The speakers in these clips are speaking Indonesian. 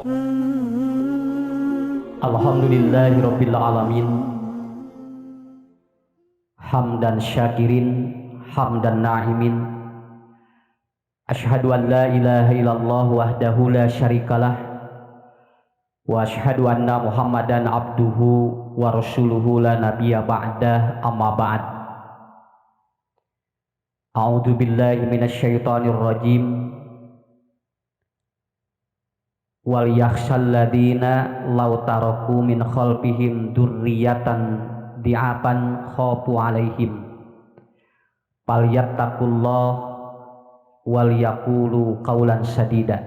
Alhamdulillahirabbil alamin. Hamdan syakirin, hamdan na'imin. Asyhadu an la ilaha illallah wahdahu la syarikalah wa asyhadu anna Muhammadan abduhu wa rasuluhu la nabiyya ba'dah, amma ba'd. A'udzu billahi minasyaitonir rajim. Wal yakhshal ladina law taraku min khalfihim dzurriyyatan di'apan khafu alaihim falyattaqullah wal yaqulu qaulan sadida.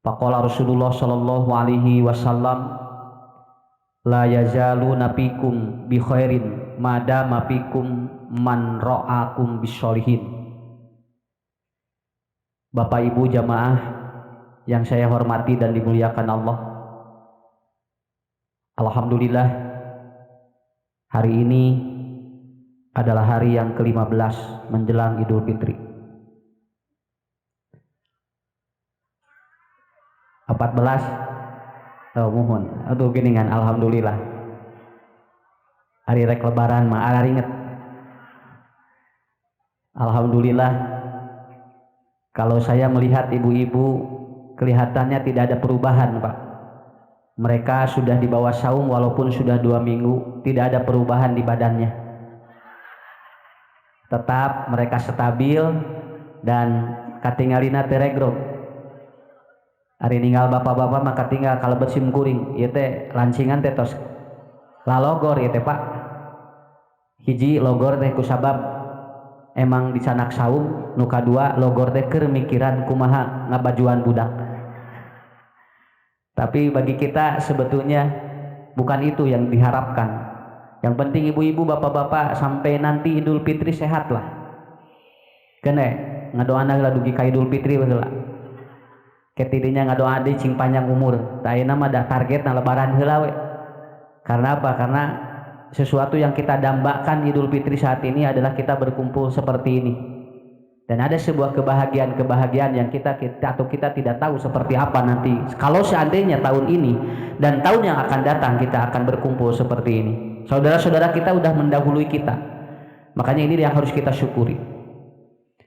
Faqala Rasulullah sallallahu alaihi wasallam, la yazalu nabikum bi khairin madama fikum man ra'akum bisolihin. Bapak Ibu jamaah yang saya hormati dan dimuliakan Allah, alhamdulillah hari ini adalah hari yang ke-15 menjelang Idul Fitri. 14. Oh mohon, aduh geningan, alhamdulillah. Hari rek lebaran mah ada ringet. Alhamdulillah. Kalau saya melihat ibu-ibu kelihatannya tidak ada perubahan, Pak. Mereka sudah di bawah saum walaupun sudah 2 minggu, tidak ada perubahan di badannya. Tetap mereka stabil dan katingalina teregrog. Hari ninggal bapak-bapak maka tinggal kalau bersim kuring, ieu teh lancingan teh tos lalogor ieu teh, Pak. Hiji logor teh kusabab emang di sanak saum, nu kadua logor teh keur mikiran kumaha ngabajuan budak. Tapi bagi kita sebetulnya bukan itu yang diharapkan. Yang penting ibu-ibu, bapak-bapak sampai nanti Idul Fitri sehat lah. Kene ngadoana heula dugi ka Idul Fitri heula. Ketidinya ngadoa deui cing panjang umur. Da ayeuna mah da targetna lebaran heula we. Karena apa? Karena sesuatu yang kita dambakan Idul Fitri saat ini adalah kita berkumpul seperti ini. Dan ada sebuah kebahagiaan yang kita tidak tahu seperti apa nanti. Kalau seandainya tahun ini dan tahun yang akan datang kita akan berkumpul seperti ini. Saudara-saudara kita sudah mendahului kita. Makanya ini yang harus kita syukuri.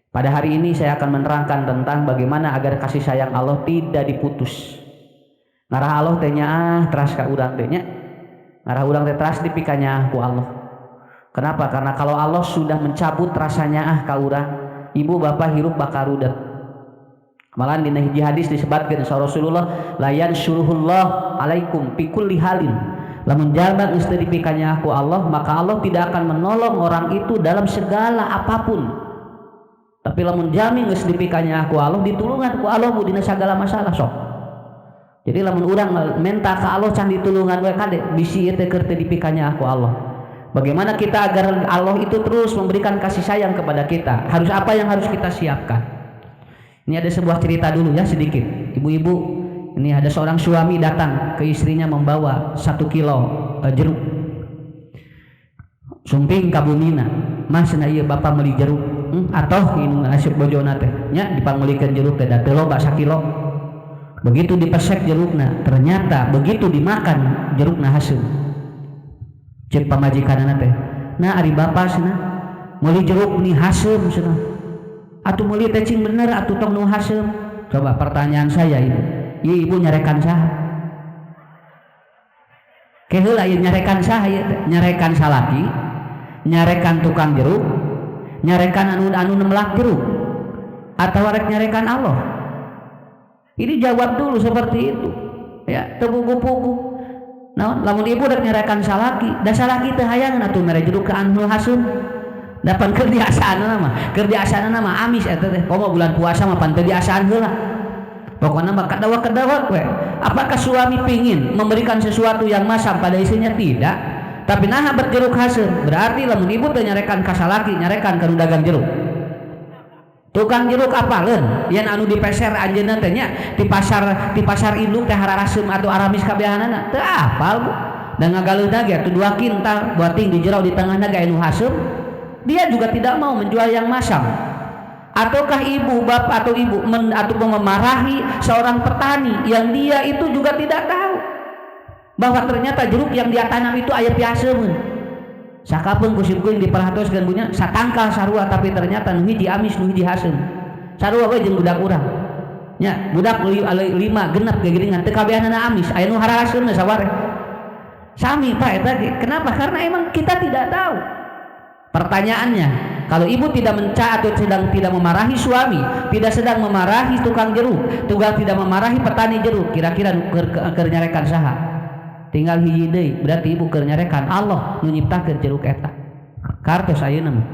Pada hari ini saya akan menerangkan tentang bagaimana agar kasih sayang Allah tidak diputus. Ngarah Allah teh nya teras ka urang teh nya. Ngarah urang teh teras dipikanya ku Allah. Kenapa? Karena kalau Allah sudah mencabut rasanya ka urang, ibu bapak hirup bakal rudet. Malahan dina hiji hadis disebutkeun sa Rasulullah, la yansuruhullah alaikum fi kulli halin. Lamun jalma geus teu dipikanya ku Allah, maka Allah tidak akan menolong orang itu dalam segala apapun. Tapi lamun jami geus dipikanya ku Allah, ditulungan ku Allah dina segala masalah sok. Jadi lamun urang minta ka Allah can ditulungan we kade bisi ieu teh keur teu dipikanya ku Allah. Bagaimana kita agar Allah itu terus memberikan kasih sayang kepada kita? Harus apa yang harus kita siapkan? Ini ada sebuah cerita dulu ya sedikit. Ibu-ibu, ini ada seorang suami datang ke istrinya membawa 1 kilo jeruk. Sumping ka bumina, "Mas cenah ieu bapak meuli jeruk." Atoh ini asup bojona teh nya dipangulikeun jeruk teh da teu loba 1 kilo. Begitu dipesek jerukna, ternyata begitu dimakan jerukna haseum. Cek pamajikanana teh, nah ari bapak cenah meuli jeruk nih haseum cenah. Atuh meuli teh cing bener atuh tong nu haseum. Coba pertanyaan saya ibu, ieu ibu nyarekan saha? Keheula ieu nyarekan saha ieu teh? Nyarekan salaki, nyarekan tukang jeruk, nyarekan anu nemlak jeruk, atau rek nyarekan Allah? Ini jawab dulu seperti itu. Ya, teu pugu-pugu. Nah, lamun ibu rek nyarekan salaki, da salaki teh hayang atuh mere jeruk ka anu haseum. Dapan keur diasaana mah, amis eta teh. Komo bulan puasa mah pan teu diasaan heula. Pokona mah kadawa-kadawa we. Apakah suami pingin memberikan sesuatu yang masam pada istrinya? Tidak. Tapi nah berjeruk haseum, berarti lamun ibu teh nyarekan ka salaki, nyarekan ka dagang jeruk. Tukang jeruk apaleun yen anu dipeser anjeunna teh nya di pasar induk teh hararaseum atau aramis kabehanana teu apal Bu. Dan ngagaleuna ge atuh 2 kintal buating di jero di tengahna ge anu haseum. Dia juga tidak mau menjual yang masam. Ataukah ibu, bapak atau ibu atau memarahi seorang petani yang dia itu juga tidak tahu bahwa ternyata jeruk yang dia tanam itu aya piaseun. Sakapeung kusimkuing diperhatikan bunyinya satangkal sarua, tapi ternyata nu hiji amis nu hiji haseum. Sarua we jeung budak urang. Nya budak 5 genep gegiringan teu kabehanana amis, aya nu harahaseun sawareh. Sami Pak eta ge. Kenapa? Karena emang kita tidak tahu. Pertanyaannya, kalau ibu tidak atau sedang tidak memarahi suami, tidak sedang memarahi tukang jeruk, tidak memarahi petani jeruk, kira-kira keur nyarekan saha? Tinggal hiji deui, berarti ibu keur nyarekan Allah nu nyiptakeun jeruk eta. Kartos ayeuna mah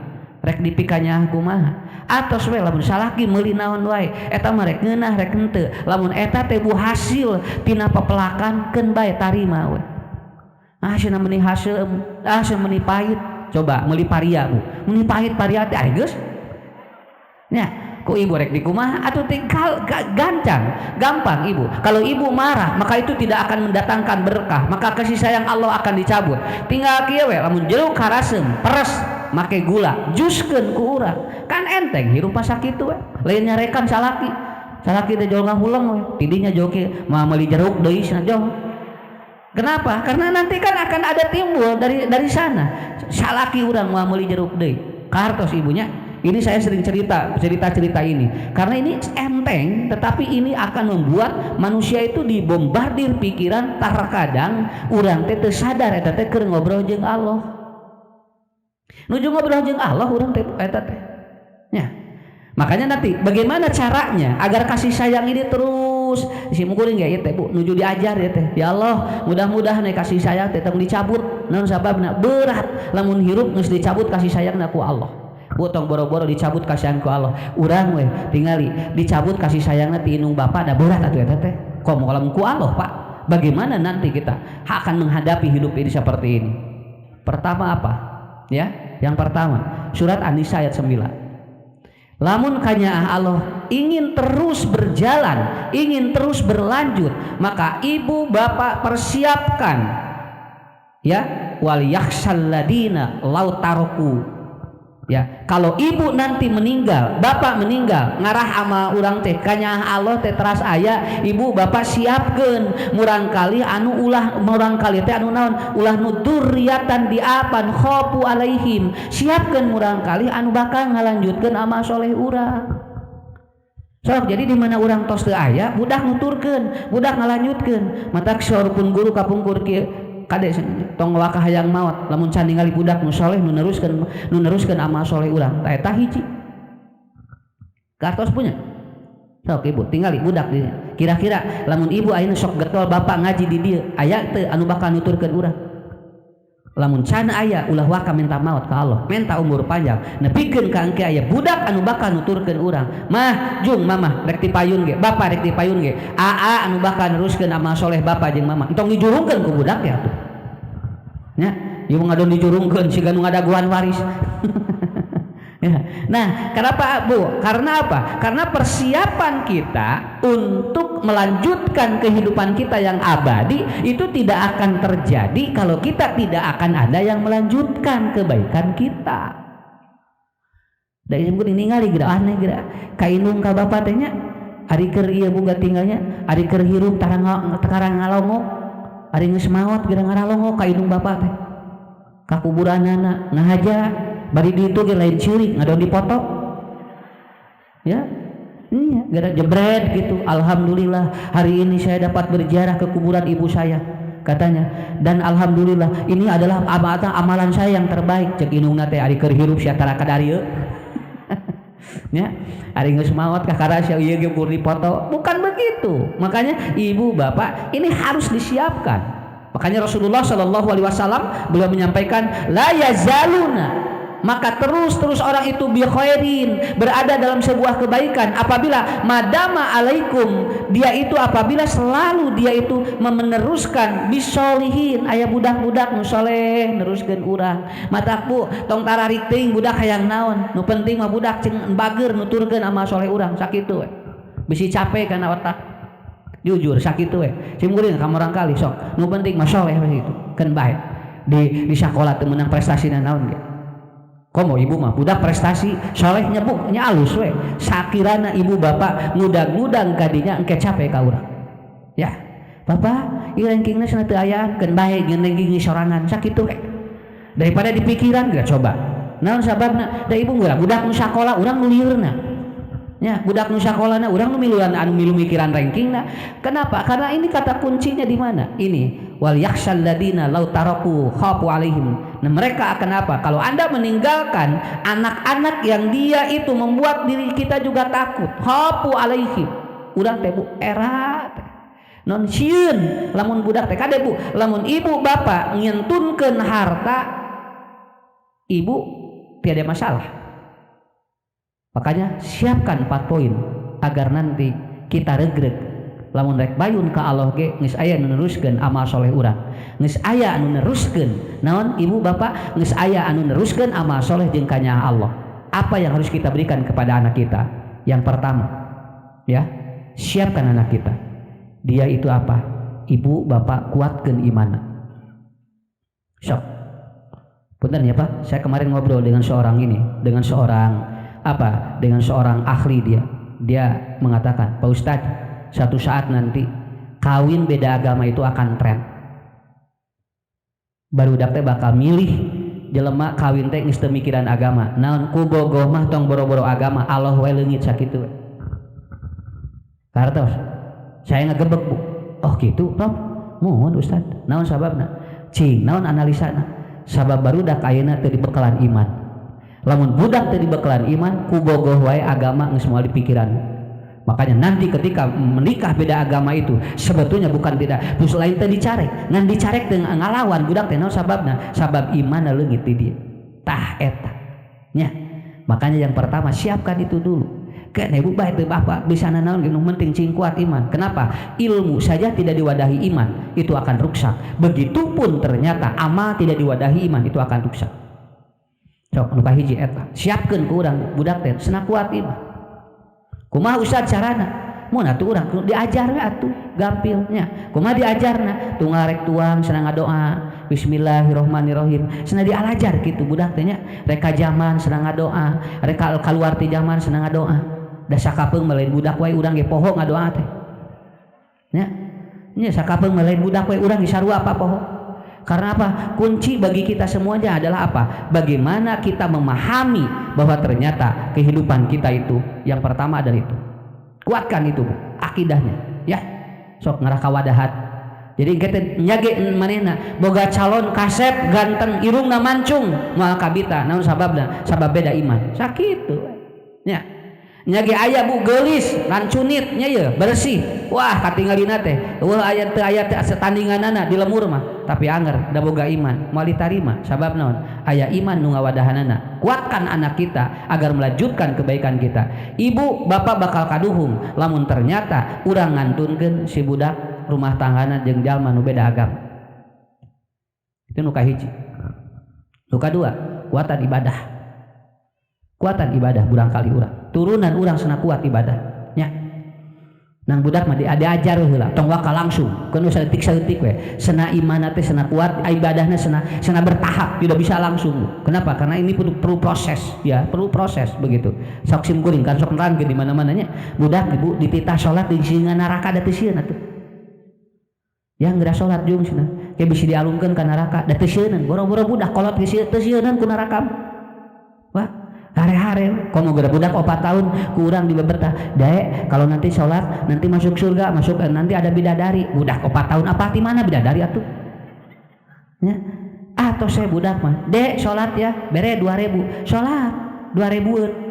rek dipikanya kumaha? Atos we lamun salaki meuli naon wae, eta mah rek ngeunah rek henteu. Lamun eta teh bu hasil tina papelakankeun bae tarima we. Cenah meuni hasil, cenah meuni pahit. Coba meuli paria bu, meuli pahit paria teh geus. Nya ku ibu rek dikumaha atuh tinggal gampang ibu. Kalau ibu marah maka itu tidak akan mendatangkan berkah, maka kasih sayang Allah akan dicabut. Tinggal kieu we lamun jeruk haraseum peres make gula juskeun ku urang kan enteng hirup pas kitu we. Lain nyarekan salaki teh jol ngahulang we tidinya joki mah meuli jeruk deui cenah jol. Kenapa? Karena nanti kan akan ada timbul dari sana salaki urang mah meuli jeruk deui. Kartos ibunya. Ini saya sering cerita ini karena ini enteng, tetapi ini akan membuat manusia itu dibombardir pikiran. Terkadang urang teh teu sadar eta teh keur ngobrol jeung Allah. Nuju ngobrol jeung Allah urang teh eta teh. Ya. Makanya nanti bagaimana caranya agar kasih sayang ini terus simkuring ya teh Bu, nuju diajar ya teh. Ya Allah, mudah-mudahan kasih sayang teh tong dicabut. Naon sababna? Berat lamun hirup geus dicabut kasih sayangna ku Allah. Botong boro-boro dicabut kasihan ku Allah. Urang we tingali dicabut kasih sayangna ti indung bapa da berat atuh eta teh. Komo lamun ku Allah, Pak. Bagaimana nanti kita akan menghadapi hidup ini seperti ini? Pertama apa? Ya, yang pertama surat An-Nisa ayat 9. Lamun kanyaah Allah ingin terus berjalan, ingin terus berlanjut, maka ibu bapak persiapkan ya wal yakhshal ladina law taroku. Ya, kalau ibu nanti meninggal, bapak meninggal, ngarah ama urang teh kanyaah Allah teh teras aya, ibu bapak siapkeun murang kali anu ulah murang kali teh anu naon ulah nudurriatan diapan khofu alaihim, siapkeun murang kali anu bakal ngalanjutkeun amal soleh urang. Sok jadi di mana urang tos teu aya, budak nuturkeun, budak ngalanjutkeun. Matak saurupun guru kapungkur kieu kade tong wakah hayang maot lamun can ningali budak nu saleh nu neruskeun amal saleh urang tah eta hiji kartos punya sok ibu tingali budak di kira-kira lamun ibu ayeuna sok getol bapak ngaji di dieu aya teu anu bakal nuturkeun urang lamun can aya ulah waka minta maot ka Allah minta umur panjang nepikeun ka engke aya budak anu bakal nuturkeun urang mah jung mamah rek dipayun ge bapak rek dipayun ge aa anu bakal neruskeun amal soleh bapak jeung mamah entong dijurungkeun ku budak ya tuh nya ieu ngadon dijurungkeun siga nu ngadaguan waris. Ya. Nah, kenapa Bu? Karena apa? Karena persiapan kita untuk melanjutkan kehidupan kita yang abadi itu tidak akan terjadi kalau kita tidak akan ada yang melanjutkan kebaikan kita. Dari sembunyi ningali geura aneh geura kainung ka bapa teh nya ari keur ieu boga tinggalnya ari keur hirup tarang ngalongok ari geus maot geura ngaralongok kainung bapa teh ka kuburanana ngahaja bari di itu ge lain ciri ngadon dipoto ya iya gara jebret gitu. Alhamdulillah hari ini saya dapat berziarah ke kuburan ibu saya katanya, dan alhamdulillah ini adalah amalan saya yang terbaik cek inungna teh ari keur hirup sia tara kadarieu ya ari geus maot kakara sia ieu ge bur dipoto bukan begitu. Makanya ibu bapak ini harus disiapkan. Makanya Rasulullah Shallallahu Alaihi Wasallam beliau menyampaikan la yazaluna, maka terus orang itu bi khairin, berada dalam sebuah kebaikan apabila madama alaikum, dia itu apabila selalu dia itu meneruskan bisolihin aya budak-budak nu saleh neruskeun urang. Matakbu tong tararik teuing budak hayang naon, nu penting mah budak cing bager nuturkeun amal saleh urang sakitu we. Bisi capek kana otak. Jujur sakitu we. Simkuring ka urang kali sok. Nu penting mah saleh we itu. Keun bae. Di sakola teu meunang prestasina naon ge. Komo ibu mah budak prestasi solehnya bu nya alus we sakirana ibu bapak ngudang-ngudang kadinya engke capek ka urang ya bapak ieu rankingna cenah teu aya keun bae ngeun ranking sorangan sakitu we daripada dipikiran gak coba naon sababna da ibu geura budak nu sakola urang nu liurna ya budak nu sakolana urang nu miluan anu milu mikiran rankingna kenapa karena ini kata kuncinya di mana ini wal yakhshal ladina law taraku khafu alaihim. Nah, mereka akan apa kalau Anda meninggalkan anak-anak yang dia itu membuat diri kita juga takut khafu alaihim urang teh bu era non sieun lamun budak teh kade bu lamun ibu bapak nyentunkeun harta ibu tiada masalah. Makanya siapkan 4 poin agar nanti kita regreg lamun rek bayun ka Allah ge geus aya nu neruskeun amal soleh urang geus aya anu neruskeun naon ibu bapak geus aya anu neruskeun amal soleh jeung ka nya Allah. Apa yang harus kita berikan kepada anak kita? Yang pertama ya siapkan anak kita dia itu apa ibu bapak kuatkeun imanna sok punten ya Pak saya kemarin ngobrol dengan seorang ahli dia mengatakan Pak Ustadz satu saat nanti kawin beda agama itu akan tren barudak teh bakal milih jelema kawin teh geus teu mikiran agama naon ku bogoh mah tong boro-boro agama Allah wae leungit sakitu kartos saya ngagebek bu oh gitu Rob mohon Ustadz naon sababna cing naon analisana sabab barudak ayeuna teu dibekalan iman lamun budak teu dibekalan iman ku bogoh wae agama geus moal dipikiran. Makanya nanti ketika menikah beda agama itu sebetulnya bukan tidak terus lain teh dicarek ngan dicarek teu ngalawan budak teh naon sababna sabab imanna leungit ti dieu tah eta nya makanya yang pertama siapkan itu dulu kan ibu bae teu bapak bisa naon nu penting cing kuat iman kenapa ilmu saja tidak diwadahi iman itu akan rusak begitupun ternyata amal tidak diwadahi iman itu akan rusak. Sok nu kahiji eta siapkeun ku urang budak teh cenah kuat iman kumaha Ustaz carana mun atuh urang diajar we atuh gampilnya kumaha diajarna tunggal rek tuang cenah ngadoa bismillahirrahmanirrahim cenah dialajar kitu budak teh nya rek ka zaman cenah ngadoa rek kaluar ti zaman cenah ngadoa da sakapeung melain budak wae urang ge poho ngadoa teh nya sakapeung melain budak wae urang ge sarua apa poho. Karena apa? Kunci bagi kita semuanya adalah apa? Bagaimana kita memahami bahwa ternyata kehidupan kita itu yang pertama adalah itu. Kuatkan itu, akidahnya, ya. Sok ngaraka wadahat. Jadi kita nyage manehna boga calon kasep ganteng irungna mancung moal kabita naon sababna? Sabab beda iman. Sakitu. Nya. Nyage aya bu geulis lan cunit nya ye bersih wah katinggalina teh eueuh aya teu aya teh satandinganana di lemur mah tapi anger da boga iman moal ditarima sabab naon aya iman nu ngawadahanana. Kuatkan anak kita agar melanjutkan kebaikan kita. Ibu bapak bakal kaduhung lamun ternyata urang ngantunkeun si budak rumah tanggana jeung jalma nu beda agama. Itu nu kahiji. Nu kadua kuatan ibadah. Kuatan ibadah barangkali urang turunan urang cenah kuat ibadah nya nang budak mah diajar heula tong waka langsung keun saeutik-saeutik we cenah imanna teh cenah kuat ibadahna cenah bertahap tidak bisa langsung. Kenapa? Karena ini perlu proses ya perlu proses begitu sok sim kuring kan sok nerangkeun di mana-mana nya budak ibu dititah salat di singa neraka da teu sieun atuh ya geura salat jeung cenah ke bisi dialungkeun ka neraka da teu sieun boro-boro budak kolot geus teu sieun ku neraka wah hari-hari komo geura budak 4 tahun ku urang dibebertah dae kalau nanti sholat nanti masuk surga masuk nanti ada bidadari budak 4 tahun apa di mana bidadari atuh nya tos saya budak mah dek sholat ya bere 2000 sholat 2000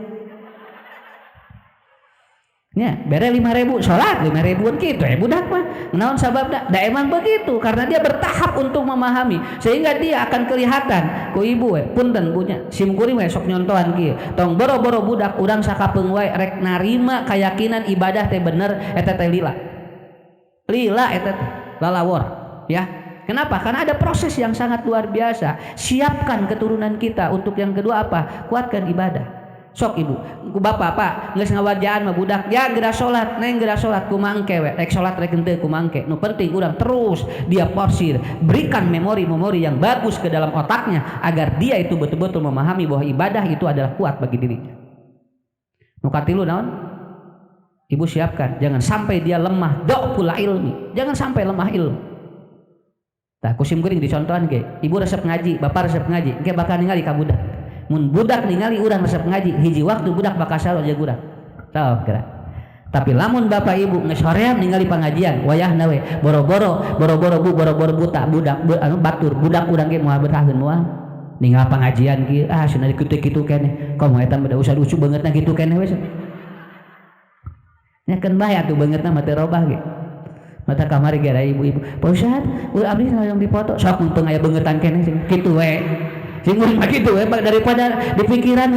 nya bere 5.000 sholat 5.000 gitu ya budak mah naon sababna da emang begitu karena dia bertahap untuk memahami sehingga dia akan kelihatan ku ibu we punten punya sim kuring we sok nyontohan kieu tong boro-boro budak urang sakapeung wae rek narima keyakinan ibadah teh bener eta teh lila eta teh lalawor ya. Kenapa? Karena ada proses yang sangat luar biasa. Siapkan keturunan kita untuk yang kedua apa? Kuatkan ibadah. sok ibu ku bapak pak geus ngawajaan mah budak ya geura salat neng geura salat kumaha engke we rek salat rek henteu kumaha engke nu penting urang terus dia porsir berikan memori-memori yang bagus ke dalam otaknya agar dia itu betul-betul memahami bahwa ibadah itu adalah kuat bagi dirinya. Nu katilu naon ibu siapkan jangan sampai dia lemah dhaful ilmi, jangan sampai lemah ilmu. Tah kusim geuring dicontohan ge ibu resep ngaji bapak resep ngaji engke bakal ningali ka budak. Mun budak ningali urang resep ngaji hiji waktu budak bakal saro aja budak tau kira. Tapi lamun bapak ibu geus hoream ningali pangajian wayahna we boro-boro bu boro-boro buta budak anu batur budak urang ge moal bertaheun moal ninggal pangajian kieu cenah kitu-kitu keneh komo eta beda usah lucu bangetna kitu keneh we nyakeun bae atuh bangetna mah teu robah ge mata kamari ge ada ibu-ibu Pak Ustad abdi hoyong dipoto sok mumpung aya beungetan keneh kitu we singgung begitu daripada di pikiran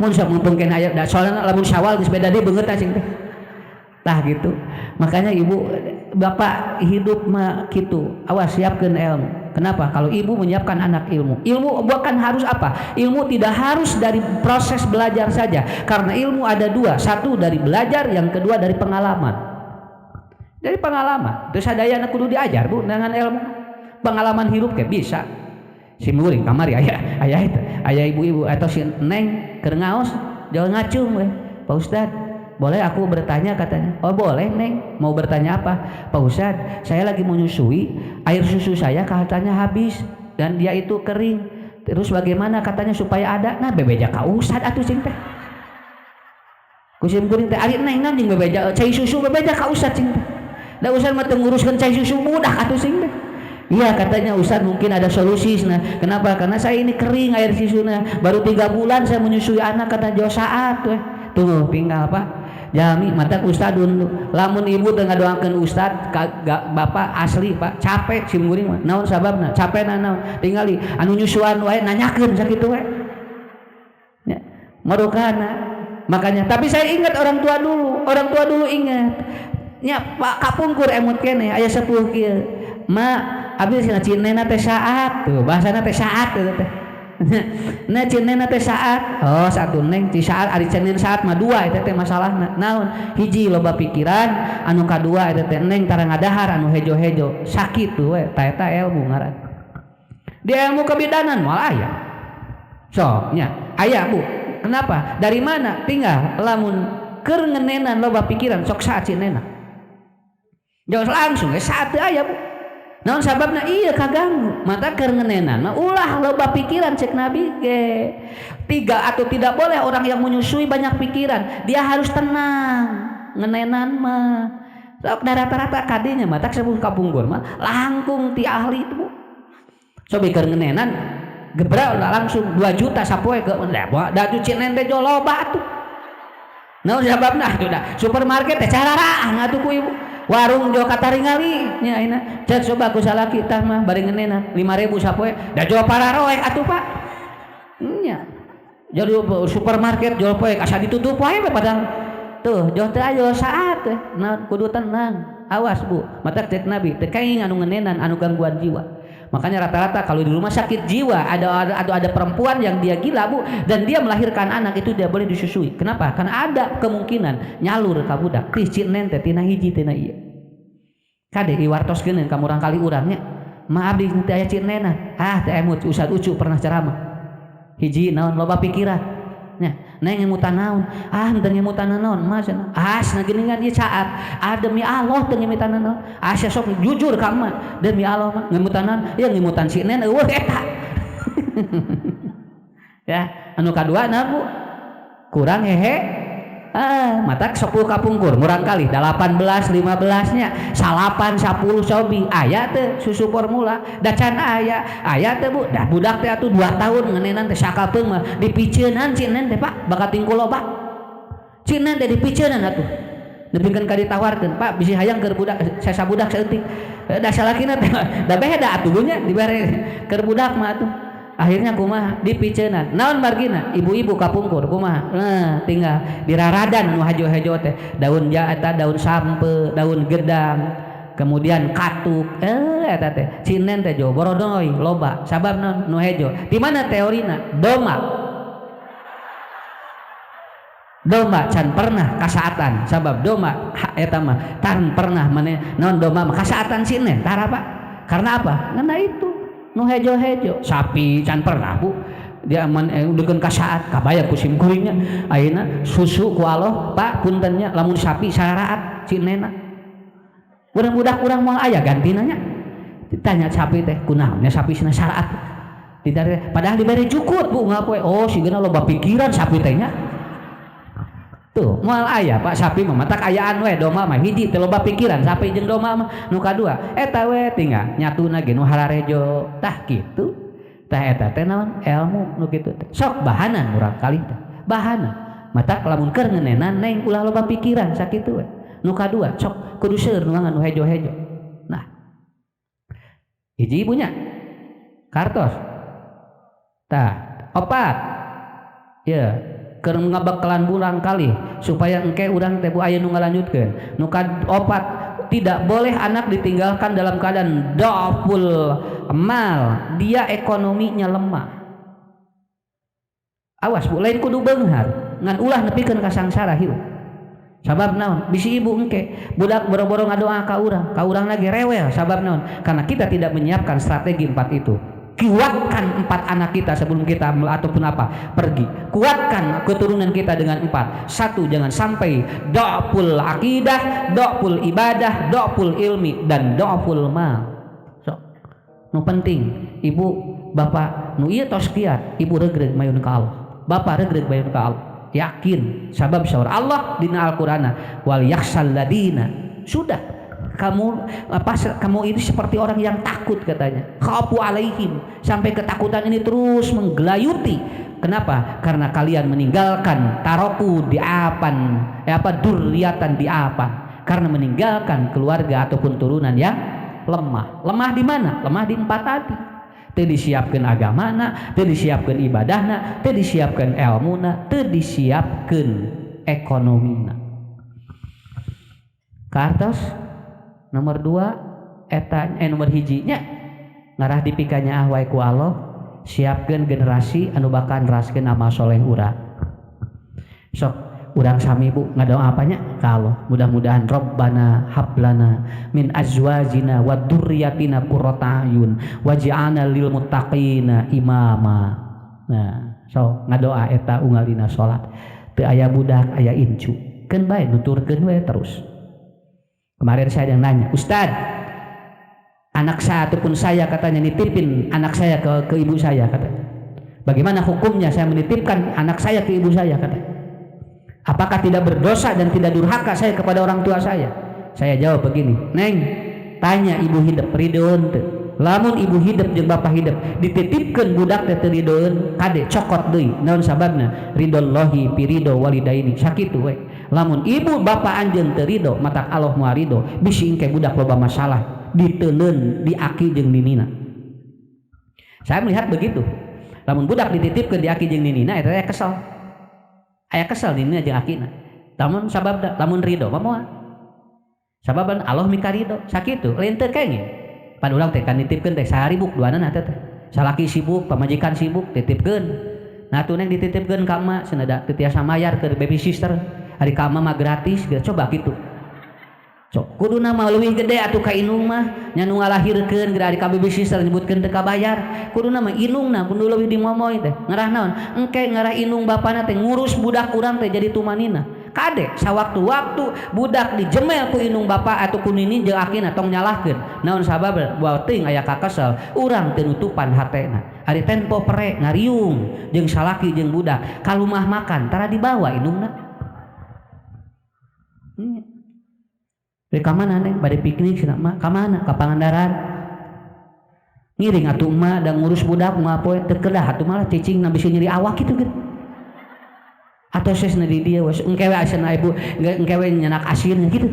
mun sok mumpung kena aya da soalna lamun Syawal geus beda deui beungeut cing teh. Tah gitu. Makanya ibu bapak hidup mah kitu. Awas siapkeun ilmu. Kenapa? Kalau ibu menyiapkan anak ilmu. Ilmu bukan harus apa? Ilmu tidak harus dari proses belajar saja. Karena ilmu ada dua, satu dari belajar, yang kedua dari pengalaman. Dari pengalaman. Terus sadayana kudu diajar, Bu, dengan ilmu. Pengalaman hidup ke bisa. Si muring kamari ayah ibu-ibu atau si neng keur ngaos jangan ngacung we Pak Ustad boleh aku bertanya katanya oh boleh neng mau bertanya apa Pak Ustad saya lagi menyusui air susu saya katanya habis dan dia itu kering terus bagaimana katanya supaya ada nah bebeja ka Ustad atuh cing teh kusim kuring teh ari neng anjing bebeja cai susu bebeja ka Ustad cing teh da Ustad mah teu nguruskeun cai susu budak atuh cing teh. Iya katanya Ustaz mungkin ada solusi. Nah, kenapa? Karena saya ini kering air susunya. Baru 3 bulan saya menyusui anak kata jauh saat. Tuh tinggal apa? Jami mata Ustaz dulu. Lamun ibu tengah doakan Ustaz, bapak asli pak capek simguring mah. Naon sababna? Capek naon? Tingali anu nyusuan wae nanyakeun sakitu wae. Ya, marukana. Makanya tapi saya ingat orang tua dulu ingat. Nya Pak kapungkur emut kene aya sepuh kieu. Ma abdi cenah cinena teh saat tuh bahasana teh saat teh nah cinena teh saat oh satu neng ti saat ari cinen saat mah dua eta teh masalahna naon hiji loba pikiran anu kadua eta teh neng tara ngadahar anu hejo-hejo sakit tuh we ta eta ilmu ngaran di ilmu kebidanan moal aya sok nya aya Bu kenapa dari mana tinggal lamun keur ngenenan loba pikiran sok saat cinena jangan langsung saat teh aya Bu naon sababna iya kaganggu mata keur ngenenan mah ulah loba pikiran cek Nabi ge 3 atau tidak boleh orang yang menyusui banyak pikiran dia harus tenang ngenenan mah sok rata-rata kadinya mata sepuh kapungkur mah langkung ti ahli itu Bu coba keur ngenenan gebra langsung 2 juta sapoe ke da tu cinen teh loba atuh naon sababna atuh da supermarket teh cararaan atuh ku ibu warung jo kataringali nya ayeuna cek coba ku salaki tah mah bari ngenenan 5.000 sapoe da jual pararoek atuh Pak nya jadi supermarket jual poe asa ditutup wae padahal tuh jual teh ayo saat teh nah kudu tenang awas Bu mata cek Nabi teu kaing anu ngenenan anu gangguan jiwa makanya rata-rata kalau di rumah sakit jiwa ada perempuan yang dia gila Bu dan dia melahirkan anak itu dia boleh disusui kenapa? Karena ada kemungkinan nyalur ka budak tih cinen teh tina hiji tina ieu kade iwartoskeun ka murang kali urangnya maaf di teu aya cinena teh emut Ustaz Ucu pernah ceramah hiji naon loba pikiran nya neng ngemutan naon henteu ngemutan naon mas asna geuningan ieu caat demi Allah teu ngemutan naon asa sok jujur ka mah demi Allah mah ngemutan naon ya ngemutan si nen eueuh eta ya anu kadua na Bu kurang hehe mata sepuluh kapungkur murang kali 18 15 nya salapan 10 sobi aya teh susu formula da can aya teh Bu dah budak teh atuh 2 tahun ngenenan teh sakapeung mah dipiceunan cinen teh Pak bakat tingkul loba cinen teh dipiceunan atuh nepikeun ka ditawarkeun Pak bisi hayang keur budak saya budak saeutik da salakina teh da beda atuh nya dibere keur budak mah atuh akhirnya kumaha dipiceunan naon margina ibu-ibu kapungkur kumaha tinggal diraradan nu hajo-hajo teh daun jaata daun sampe daun gedang kemudian katuk eta teh cinen teh jo borodoi loba sabab nu hejo di mana teorina domak Doma can pernah kasaatan sabab doma eta mah tan pernah mane non doma mah kasaatan sinen tara Pak karena apa ngana itu nu hejo-hejo sapi can pernah Bu dia deukeun kasaat kabayar ku sim kuringnya ayeuna susu ku Allah Pak puntennya lamun sapi syaraat cinena urang budak urang moal aya gantina nya ditanya sapi teh kunaonnya sapi cenah syaraat padahal dibere cukut Bu ngapoe oh sigana loba pikiran sapi teh nya tuh moal aya Pak sapi mah matak ayaan we doma mah hiji teu loba pikiran sapi jeung doma mah nu kadua eta we tinggal nyatuna ge nu halarejo tah kitu tah eta teh naon ilmu nu kitu teh sok bahanan urang kali teh bahanan matak lamun keur ngeuneunan neng ulah loba pikiran sakitu we nu kadua sok kudu seueur nu nu hejo-hejo nah hiji ibunya kartos tah opat ya keur ngabakalan bulan kali supaya engke urang teh Bu aya nu ngalanjutkeun nu opat tidak boleh anak ditinggalkan dalam keadaan dhaful mal dia ekonominya lemah awas Bu lain kudu beunghar ngan ulah nepikeun ka sangsara hirup sabab naon bisi ibu engke budak boro-boro ngadoa ka urang lagi rewel sabab naon karena kita tidak menyiapkan strategi 4 itu kuatkan 4 anak kita sebelum kita ataupun apa pergi kuatkan keturunan kita dengan 4 1 jangan sampai dhaful akidah dhaful ibadah dhaful ilmi dan dhaful mal so nu penting ibu bapak nu ieu tos kiat ibu regreg mayun ka Allah bapak regreg mayun ka Allah yakin sabab saur Allah dina Al-Qur'ana wal yakhsal ladina sudah kamu ini seperti orang yang takut katanya khafu alaihim sampai ketakutan ini terus menggelayuti kenapa karena kalian meninggalkan taroku di apan durriatan di apan karena meninggalkan keluarga ataupun turunan yang lemah di mana lemah di 4 tadi teu disiapkeun agamana teu disiapkeun ibadahna teu disiapkeun ilmuna teu disiapkeun ekonomina kartos nomor 2 eta nomor hijinya ngarah dipikanya wae ku Allah siapkeun generasi anu bakal neraskeun amal soleh urang sok urang sami Bu ngadoa apanya ka Allah mudah-mudahan Rabbana hablana min azwajina wa dzurriyyatina qurrata ayun waj'alna lil muttaqina imama nah sok ngadoa eta unggalina salat teu aya budak aya incu keun bae nuturkeun we terus. Kemarin saya yang nanya, Ustad, anak saya ataupun saya katanya nitipin anak saya ke ibu saya katanya. Bagaimana hukumnya saya menitipkan anak saya ke ibu saya katanya? Apakah tidak berdosa dan tidak durhaka saya kepada orang tua saya? Saya jawab begini, Neng, tanya ibu hidup ridoeun teu? Lamun ibu hidup jeung bapak hidup dititipkeun budak teh teu ridoeun kade cokot deui. Naon sababna? Ridallahi fi ridho walidaini sakitu we. Lamun ibu bapak anjeun teu ridho matak Allah moal ridho bisi engke budak loba masalah diteuleun di aki jeung ninina. Saya melihat begitu. Lamun budak dititipkeun di aki jeung ninina eta aya kesel. Aya kesel ninina jeung akina. Lamun sababna lamun ridho mah moal. Sababan Allah mika ridho sakitu lain teu kenging. Pan urang teh kan nitipkeun teh saharibuk duanana teh salaki sibuk pamajikan sibuk titipkeun. Nah tuh neng dititipkeun ka emak cenah teu tiasa mayar ke baby sister. Hari ka emak mah gratis coba gitu. Sok kuduna mah leuwih gede atuh ka inung mah nya nu ngalahirkeun geura ari ka baby sister nyebutkeun teu kabayar. Kuduna mah inungna kudu leuwih dimomoy teh. Ngarah naon? Engke ngarah inung bapana teh ngurus budak urang teh jadi tumanina. Kade sawaktu-waktu budak dijemel ku inung bapak atau ku nini jeung akina tong nyalahkeun naon sabab buat teuing aya kakesel urang teu nutupan hatena ari tempo pere ngariung jeung salaki jeung budak ka rumah makan tara dibawa inungna ka mana neng bade piknik cenah mah ka mana ka Pangandaran ngiring atuh emak da ngurus budak ngapoe teu kedah atuh malah cicing na bisa nyeri awak kitu gitu atau sesna di dia wes engkewe asana ibu engkewe nyanak asinnya gitu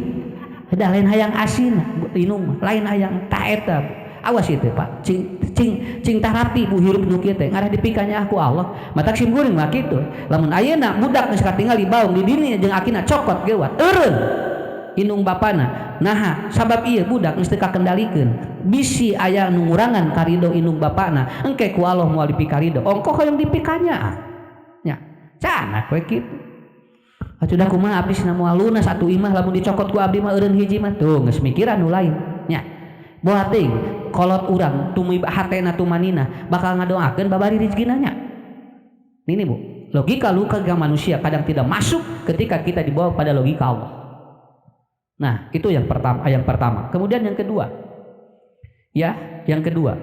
dah lain hayang asin inung lain hayang ta eta awas itu Pak cing tah rapi bu hirup nu kieu teh ngarah dipikanya aku Allah matak sim guring mah kitu lamun ayeuna budak geus katingal di baung di dinya jeung akina cokot gewat eureun inung bapana naha sabab ieu budak geus teu kakendalikeun bisi aya nu ngurangan karido inung bapana engke ku Allah moal dipikarido ongko hoyong dipikanya nya canak we kitu Atuh kumaha abdi cenah moal lunas atuh imah lamun dicokot ku abdi mah eureun hiji mah tuh geus mikiran nu lain nya. Boha teuing kolot urang tumi hatena tumanina bakal ngadoakeun babari rezekina nya. Ini Bu, logika logika manusia kadang tidak masuk ketika kita dibawa pada logika Allah. Nah, itu yang pertama. Kemudian yang kedua. Ya, yang kedua.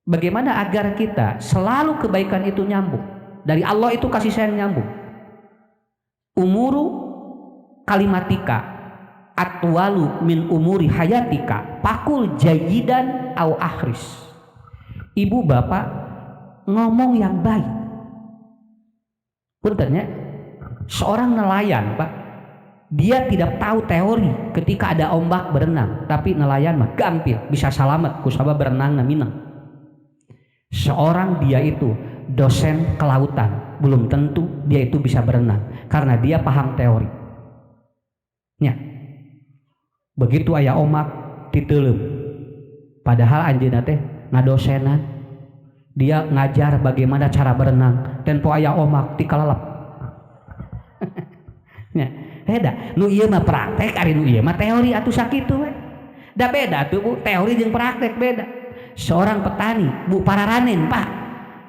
Bagaimana agar kita selalu kebaikan itu nyambung. Dari Allah itu kasih sayang nyambung. Umuru kalimatika atwalu min umuri hayatika pakul jayidan au akhris. Ibu bapak ngomong yang baik. Puntennya seorang nelayan Pak, dia tidak tahu teori ketika ada ombak berenang, tapi nelayan mah gampil bisa selamat kusabab berenang na minang. Seorang dia itu dosen kelautan, belum tentu dia itu bisa berenang karena dia paham teori. Nya. Begitu aya ombak diteuleum. Padahal anjeunna teh ngadosenan. Dia ngajar bagaimana cara berenang, tempo aya ombak tikalalap. Nya, beda. Nu ieu mah praktek, ari nu ieu mah teori atuh sakitu we. Da beda tuh Bu, teori jeung praktek beda. Seorang petani, Bu pararanen Pak.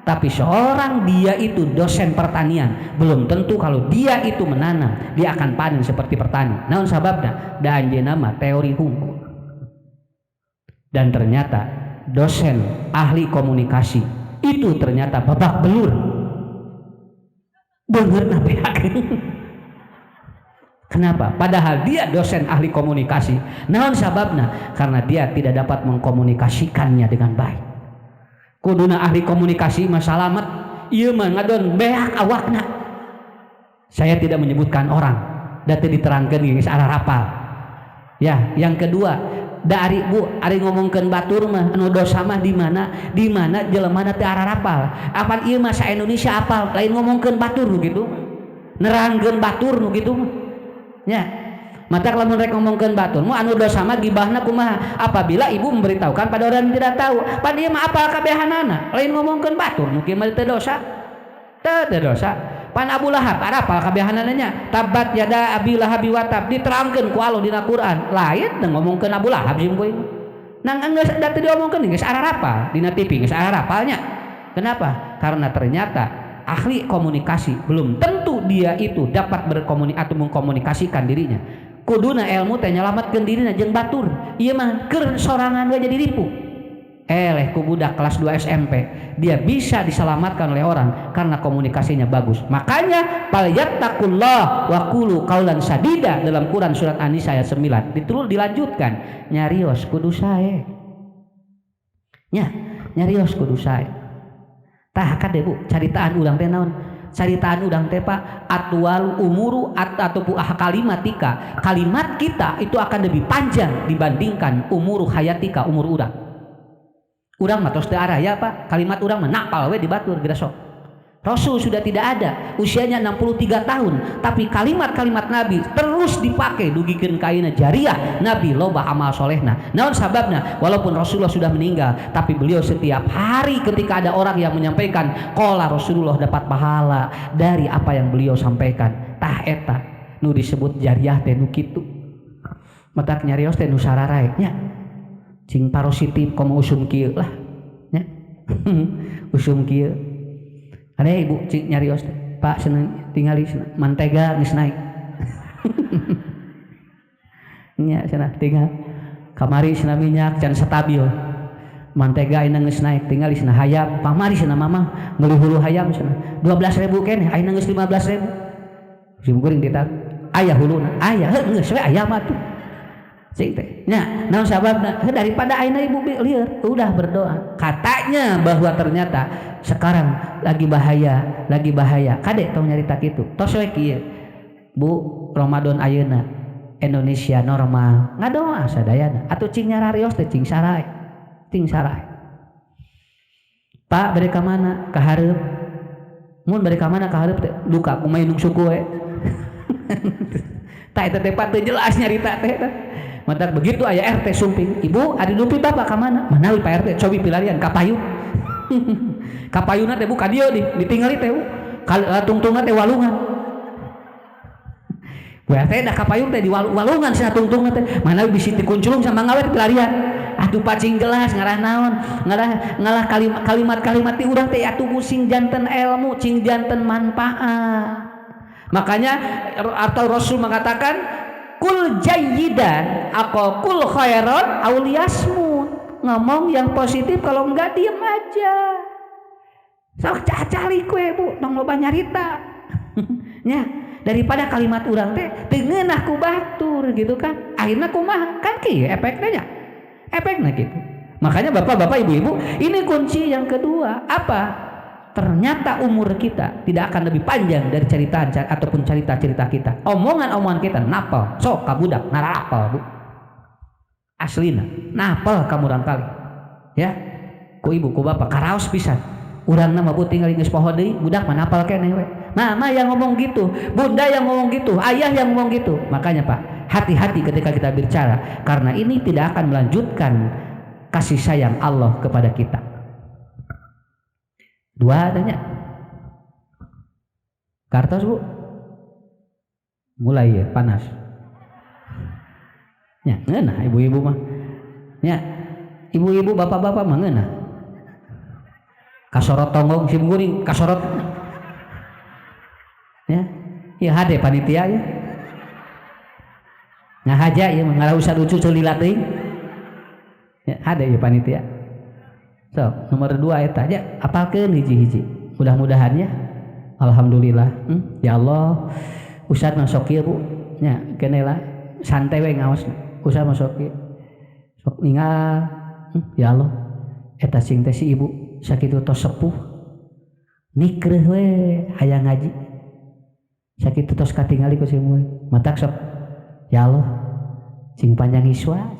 Tapi seorang dia itu dosen pertanian, belum tentu kalau dia itu menanam dia akan panen seperti petani. Naon sababna? Da anjeunna mah teori hukum. Dan ternyata dosen ahli komunikasi itu ternyata babak belur. Beungeurna beak. Kenapa? Padahal dia dosen ahli komunikasi. Naon sababna? Karena dia tidak dapat mengkomunikasikannya dengan baik. Kuduna ahli komunikasi mah salamet, ieu mah ngadon beak awakna. Saya tidak menyebutkan orang, da teu diterangkeun geus ararapal. Ya, yang kedua, da ari Bu, ari ngomongkeun batur mah anu dosa mah di mana? Di mana jeleumana teu ararapal. Apal ieu mah sa Indonesia apal, lain ngomongkeun batur nu kitu. Nerangkeun batur nu kitu. Ya. Mata lamun rek ngomongkeun batur, mu anu dosa mah gibahna kumaha? Apabila ibu memberitahukan pada orang yang tidak tahu, pada dia mah apal kabehanana, lain ngomongkeun batur, nu kieu mah teu dosa. Teu dosa. Pan Abu Lahab apal kabehanana nya? Tabat yada Abi Lahab wa tab, diterangkeun ku Allah dina Quran. Lain teu ngomongkeun Abu Lahab simboy. Nang geus da teu diomongkeun geus ararapal dina TV geus ararapalnya. Kenapa? Karena ternyata ahli komunikasi belum tentu dia itu dapat berkomunikasi atau mengkomunikasikan dirinya. Kuduna ilmu teh nyalamatkeun dirina jeung batur. Ieu mah keur sorangan we jadi ripu. Eleh ku budak kelas 2 SMP, dia bisa diselamatkan oleh orang karena komunikasinya bagus. Makanya falyattaqullah wa qulu qaulan sadida dalam Quran surat An-Nisa ayat 9. Dilanjutkan, nyarios kudu sae. Nya, nyarios kudu sae. Tah kade Bu, caritaan urang teh naon? Caritaan udang teh Pak, atwal umuru ataupun kalimatika, kalimat kita itu akan lebih panjang dibandingkan umuru hayatika, umur udang. Udang mah tos teu araya Pak, kalimat udang mah napal we dibatur geura sok. Rasul sudah tidak ada, usianya 63 tahun, tapi kalimat-kalimat Nabi terus dipakai dugikeun ka ayeuna jariah. Nabi loba amal solehna. Naon sababna? Walaupun Rasulullah sudah meninggal, tapi beliau setiap hari ketika ada orang yang menyampaikan qala Rasulullah dapat pahala dari apa yang beliau sampaikan. Tah eta nu disebut jariah teh nu kitu. Matak nyarios teh nu sararae nya. Cing parositif komo usum kieu lah nya. Usum kieu. Ada ibu cik nyarios Pak seneng tinggali mantega geus naik. Nya cenah tinggal kamari cenah minyak can stabil. Mantega ayeuna geus naik tinggali cenah hayam, pamari cenah mamah meuli hulu hayam cenah 12.000 keneh ayeuna geus 15.000. Sim kuring ditar aya huluna, aya heuh geus we aya mah tuh. Cik teh. Nya, naon sababna? Daripada ayeuna ibu lieur, udah berdoa. Katanya bahwa ternyata sekarang lagi bahaya. Kade tong nyarita kitu. Tos we kieu. Bu, Ramadan ayeuna Indonesia normal. Ngadoa sadayana. Atuh cing nyararios teh cing sarai. Pak bade ka mana? Ka hareup. Mun bade ka mana ka hareup teh? Duka kumaha indung suku we. Tah eta teh Pak teu jelas nyarita teh. Mata begitu aya RT sumping, ibu ada dupi bapak ke mana? Manawi Pak RT, cobi pilarian kapayu. Kapayuna teh buka dia ditinggali teh. Tungtungan teh walungan. Teh dah kapayung teh di walungan sia tungtung teh mana bisi dikunculung sama ngawet pelarian atuh pacing gelas ngarah naon ngalah kalimat-kalimat ti urang teh atuh pusing janten ilmu cing janten manfaat. Makanya atau Rasul mengatakan kul jayyidan atau kul khairan aw liyasmut, ngomong yang positif, kalau enggak diem aja. Sok cacali kue bu tong loba nyarita nya daripada kalimat urang teh tengeunah ku batur gitu kan, akhirnya kumaha kan kieu efeknya gitu. Makanya bapak-bapak ibu-ibu ini kunci yang kedua apa? Ternyata umur kita tidak akan lebih panjang dari cerita ataupun cerita-cerita kita, omongan-omongan kita napal sok kabudak narapal bu aslina napal kamu rangkali ya ku ibu ku bapak karaos pisan urang nama bu tinggal geus poho deui budak mah napal keneh we. Mama yang ngomong gitu, bunda yang ngomong gitu, ayah yang ngomong gitu. Makanya Pak, hati-hati ketika kita bicara, karena ini tidak akan melanjutkan kasih sayang Allah kepada kita. Dua adanya kartos bu mulai ya panas ya ngeunah ibu-ibu mah ya ibu-ibu bapak-bapak mah ngeunah kasorot tonggong sim guring kasorot ya hade panitia ya ngahaja ya ngalah usah lucu celila teuing ya hade ya panitia. So, nomor 2 eta aja apalkeun hiji-hiji. Mudah-mudahan ya. Alhamdulillah. Ya Allah, Ustaz masuk ieu Bu. Nya keneh lah santai we ngaos. Ustaz masuk ieu. Sok ningal. Ya Allah. Eta sing teh si ibu sakitu tos sepuh. Nikreuh we hayang ngaji. Sakitu tos katingali ku si murid. Matak sok. Ya Allah. Sing panjang iswa.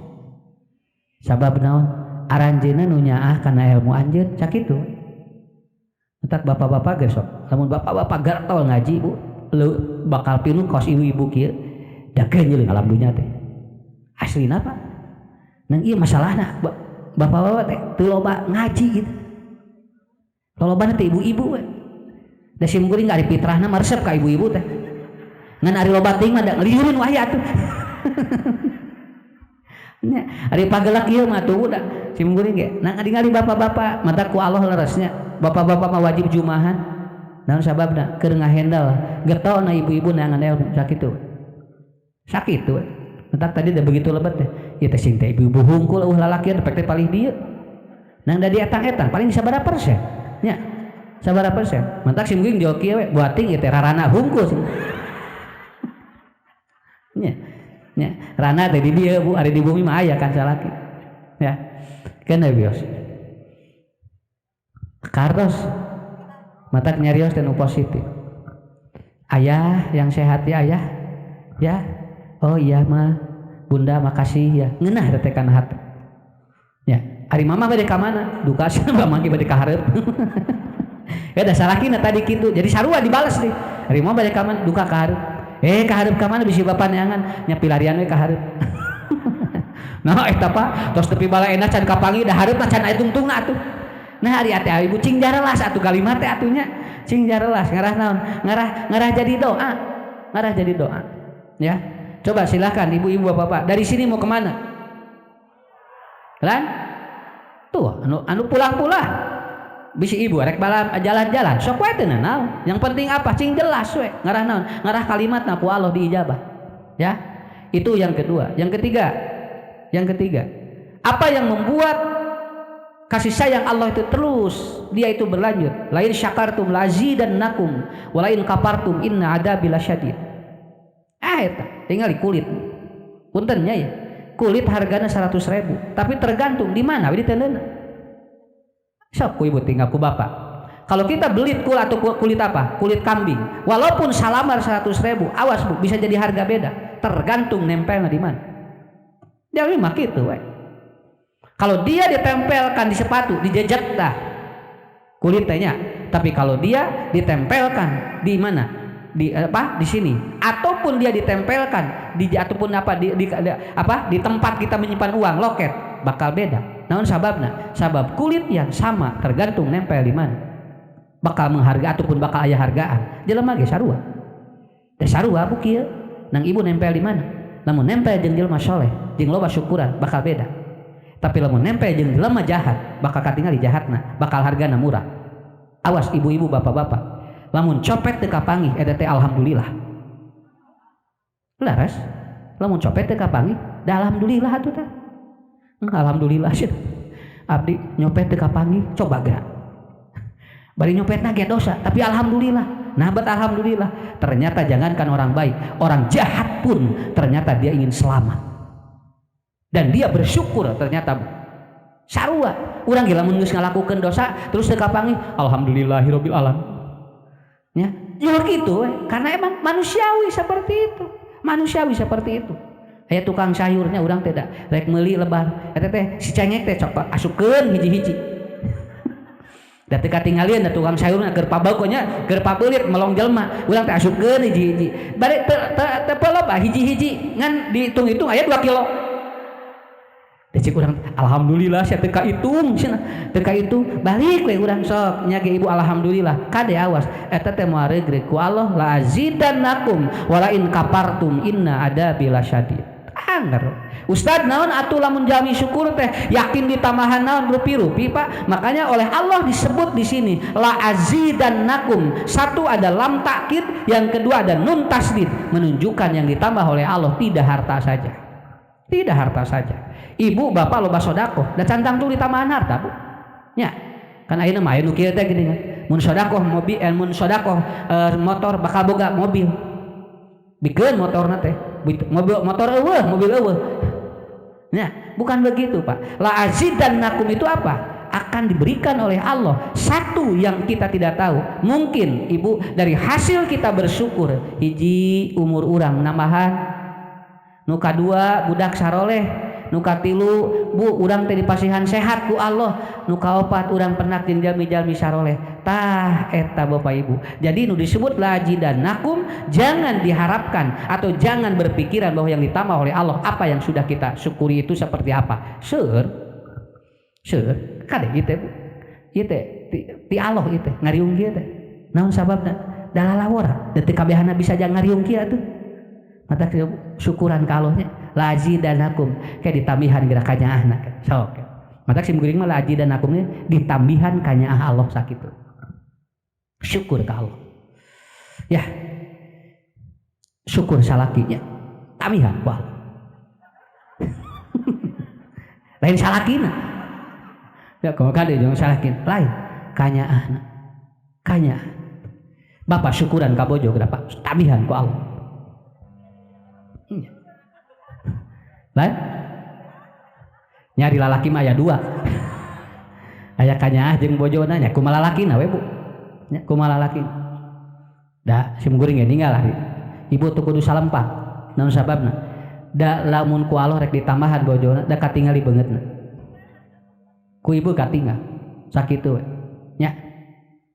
Sabab naon? Aranjeuna nu nyaah kana ilmu anjeun sakitu. Entak bapak-bapak geus sok. Lamun bapak-bapak gartol ngaji Bu, bakal pilu kos ibu-ibu kieu. Dakeun jeung alam dunya teh. Aslina Pak. Nang ieu masalahna bapak-bapak teh teu loba ngaji gitu. Lolobana teh ibu-ibu we. Da sim kuring ari fitrahna maresep ka ibu-ibu teh. Ngan ari loba ting mah da ngeliureun wae atuh. Nya ari pagelak ieu mah tuh udah sim guring ge nah ningali bapak-bapak mata ku Allah leresnya bapak-bapak mah wajib jumahan naon sababna keur ngahendal getona ibu-ibu nangan ilmu sakitu entak tadi da begitu lebet teh ieu teh sing teh ibu-ibu hungkul lalaki pek teh paling dieu nang da di etang-etang paling sabaraha persen nya sabaraha persen mentak sim guring jauh kieu we buating ieu teh rarana hungkul nya ya, rana tadi dia Bu, ada di bumi mah aya kan salaki. Ya. Kan bios. Kartos mata nyarios dan positif. Ayah yang sehat ya ayah. Ya. Oh iya mah. Bunda makasih ya. Ngeunah teh kana hati. Ya, ari mama bade ka mana? Duka sia mama ge bade ka hareup. Ya da salakina tadi kitu. Jadi sarua dibales deui. Ari mama bade ka mana? Duka ka hareup. Kahareup ka mana bisi bapak neangan nya pilarian we kahareup. Nah eta Pak tos tepi balaena can kapangi da hareup can aya tungtungna atuh. Nah ari ate ibu cing jarelas atuh kalimat teh atuhnya cing jarelas ngarah naon ngarah jadi doa. Ngarah jadi doa. Ya. Coba silakan ibu-ibu bapak-bapak dari sini mau kemana? Lan? Tuh anu pulang-pulang. Bisi ibu rek balam jalan-jalan sok we teu naon yang penting apa cing jelas we ngarah naon ngarah kalimatna ku Allah diijabah ya itu yang kedua. Yang ketiga apa yang membuat kasih sayang Allah itu terus dia itu berlanjut lain syakartum lazidannakum walain kafartum inna adzabi lasyadid eta tinggal kulit puntennya ya kulit hargana 100.000 tapi tergantung di mana di tendeuna. Sok ku ibu tinggal ku bapak. Kalau kita belit kulit atau kulit apa? Kulit kambing. Walaupun salamar 100.000, awas Bu, bisa jadi harga beda. Tergantung nempelnya di mana. Jadi mah gitu we. Kalau dia ditempelkan di sepatu, dijejak dah kulitnya. Tapi kalau dia ditempelkan di mana? Di apa? Di sini. Ataupun dia ditempelkan di ataupun apa di tempat kita menyimpan uang, loket, bakal beda. Namun sababna, sabab kulit yang sama tergantung nempel di mana. Bakal menghargai ataupun bakal aya hargaan. Jelema ge sarua. Da sarua Bu kieu. nang ibu nempel di mana? Lamun nempel jeung jelema soleh jeung loba syukuran bakal beda. Tapi lamun nempel jeung jelema jahat bakal katingali jahatna, bakal hargana murah. Awas ibu-ibu bapak-bapak, lamun copet teu kapanggih eta teh alhamdulillah. Laras, lamun copet teu kapanggih, da alhamdulillah atuh teh. Alhamdulillah sih. Abdi nyopet teu kapanggih, coba gerak. Bari nyopetna ge dosa, tapi alhamdulillah. Nah, alhamdulillah. Ternyata jangankan orang baik, orang jahat pun ternyata dia ingin selamat. Dan dia bersyukur ternyata. Sarua, urang ge lamun geus ngalakukeun dosa terus teu kapanggih, alhamdulillahirabbil alamin. Ya, ya gitu karena emang manusiawi seperti itu. Manusiawi seperti itu. Aya tukang sayurnya urang teh da rek meuli lebar. Eta teh si cengek teh coba asukeun hiji-hiji. Da teu katinggalian da tukang sayurna keur pabaukonya keur pabeulit melong jelema urang teh asukeun hiji-hiji bari teu loba hiji-hiji ngan dihitung-hitung aya 2 kilo da cik urang alhamdulillah sia teu kahitung cenah teu kahitung balik we urang sok nya ge ibu alhamdulillah kade awas eta teh moal regreg ku Allah la azidannakum wala in kafartum inna adabi lasyadid anger. Ustad naon atuh lamun jami syukur teh yakin ditambahan naon rupi-rupi Pak. Makanya oleh Allah disebut di sini la azidannakum. Satu ada lam takkid, yang kedua ada nun tasdid, menunjukkan yang ditambah oleh Allah tidak harta saja. Tidak harta saja. Ibu bapak loba sedekah, da cantang tuh ditambahan harta, Bu. Nya. Kan ayeuna mah aya nu kieu teh gini. Mun sedekah mobil mun sedekah motor bakal boga mobil. Bikeun motorna teh. Motor eueuh, mobil eueuh. Nah, bukan begitu Pak. La azidannakum itu apa? Akan diberikan oleh Allah satu yang kita tidak tahu. Mungkin ibu dari hasil kita bersyukur, hiji umur urang nambahan, nu kadua budak saroleh, nu katilu bu urang teh dipasihan sehat ku Allah, nu kaopat urang penak jeung jalmi-jalmi saroleh. Tah eta Bapak Ibu. Jadi nu disebut la azidannakum jangan diharapkan atau jangan berpikiran bahwa yang ditambah oleh Allah apa yang sudah kita syukuri itu seperti apa. Seueur kade ieu teh Bu. Ieu teh ti Allah ieu teh ngariung kieu teh. Naon sababna? Dalalawara teu kabehana bisa jang ngariung kieu atuh. Mata syukuran ka Allahnya la azidannakum kayak ditambihan geura kanyaahna sok. Mata sim geuring mah la azidannakum ditambihan kanyaah Allah sakitu. Syukur ke Allah ya, syukur salakinya tamihan ku Allah lain salakina ya kok kade jeung salakin lain kanyaahna kanyaah bapak syukuran ka bojo berapa tamihan ku Allah lain nyari lalaki mah aya 2 aya kanyaah jeung bojona nya kumaha lalakina we Bu nya kumaha lalaki da sim guring ge ninggal ari ibu teu kudu salempah naon sababna da lamun ku Allah rek ditambahan bojona da katingali beungeutna ku ibu katinggal sakitu we nya